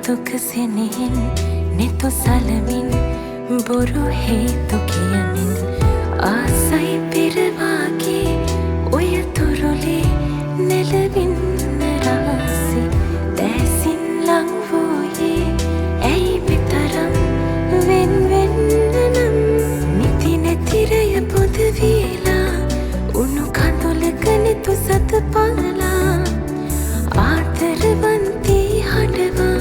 දුක සෙනෙහින් නෙතු සලමින් බොරු හේතු කියමින් ආසයි පෙරවාගේ ඔය තුරුලේ නෙලවින්න රාසි දැසින් ලං වූයේ ඇයි මෙතරම් වෙන් වෙන්න නම් නිති නැතිරය පොද වේලා උණු කඳුලක නෙතු සත පාලා ආදරවන්ති හඬවා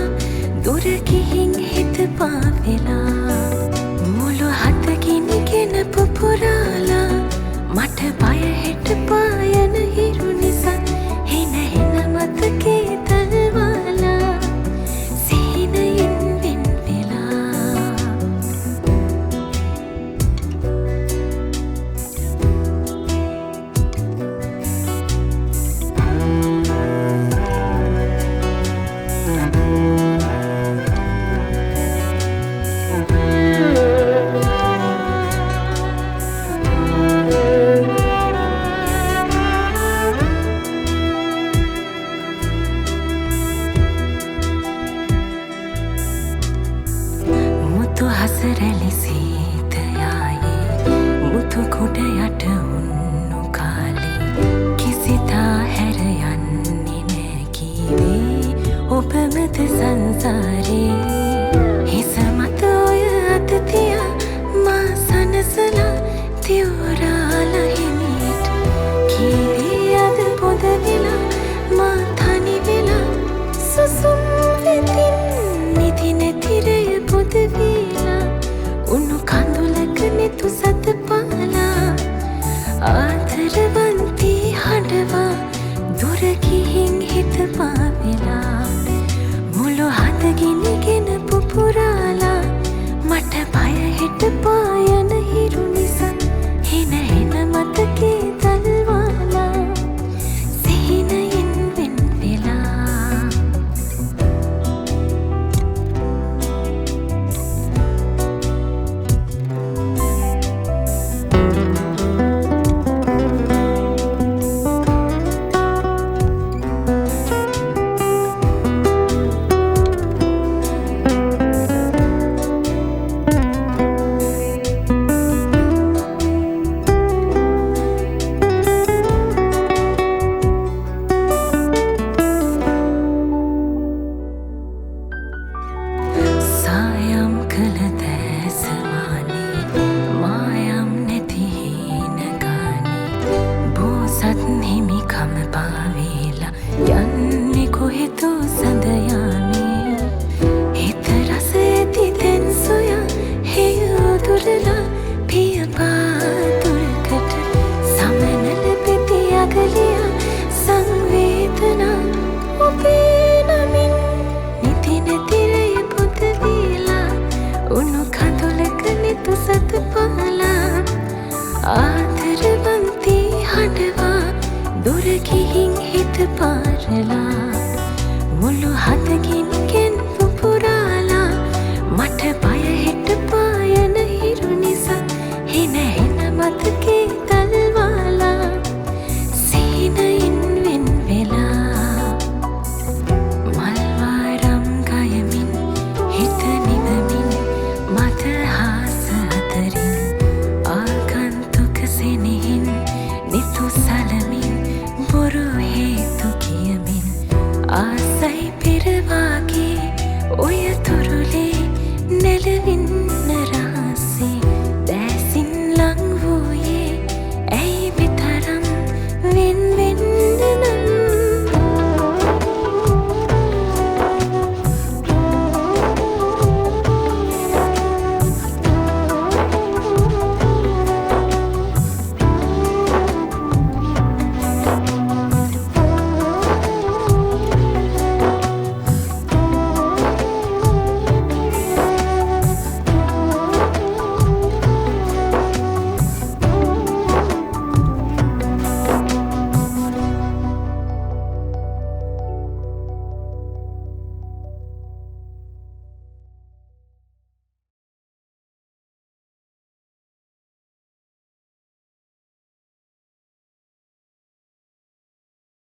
දුර ගිහින් හිත පාවෙලා මුළු හත ගිනිගෙන පුපුරාලා මට බය හෙට පායන හිරු නිසා හෙන හෙන මතකේ තලවාලා සීනයෙන් වෙන් වෙලා මුතු හසරැලි සීතයායේ මුතු කුඩ යට උන්නු කාලේ කිසිතා හැර යන්නේ නෑ කීවේ ඔබමද සංසාරේ හිස මත ඔය අත තියා මා සනසලා තිවුරාලා හිමිට කීවේ අද පොද වෙලා මා තනි වෙලා සුසුම් වෙතින් නිදි නැතිරය පොද වේලා උණු කඳුලක නෙතු සත පාලා ආදරවන්ති හඬවා දුර ගිහින් හිත පාවෙලා මුළු හද ගිනිගෙන පුපුරාලා මට බය හෙට පායන හිරු නිසා හෙන හෙන මතකේ තල්වාලා සිහිනයෙන් වෙන් වෙලා සායම් කළ දැසමානේ මායම් නැති හීන ගානේ බෝසත් හිමිකම පාවෙලා යන්නේ කොහෙද සඳ යාමේ හිත රස ඇති තැන් සොයා හේය දුරලා පිය පාදුරකට සමනල පෙති අගලියා සංවේදනා ඔබේ නමින් නිති නැතිරය පොද වේලා උණු කඳුලක නෙතු සත පාලා ආදරවන්ති හඬවා දුර ගිහින් හිත පාරලා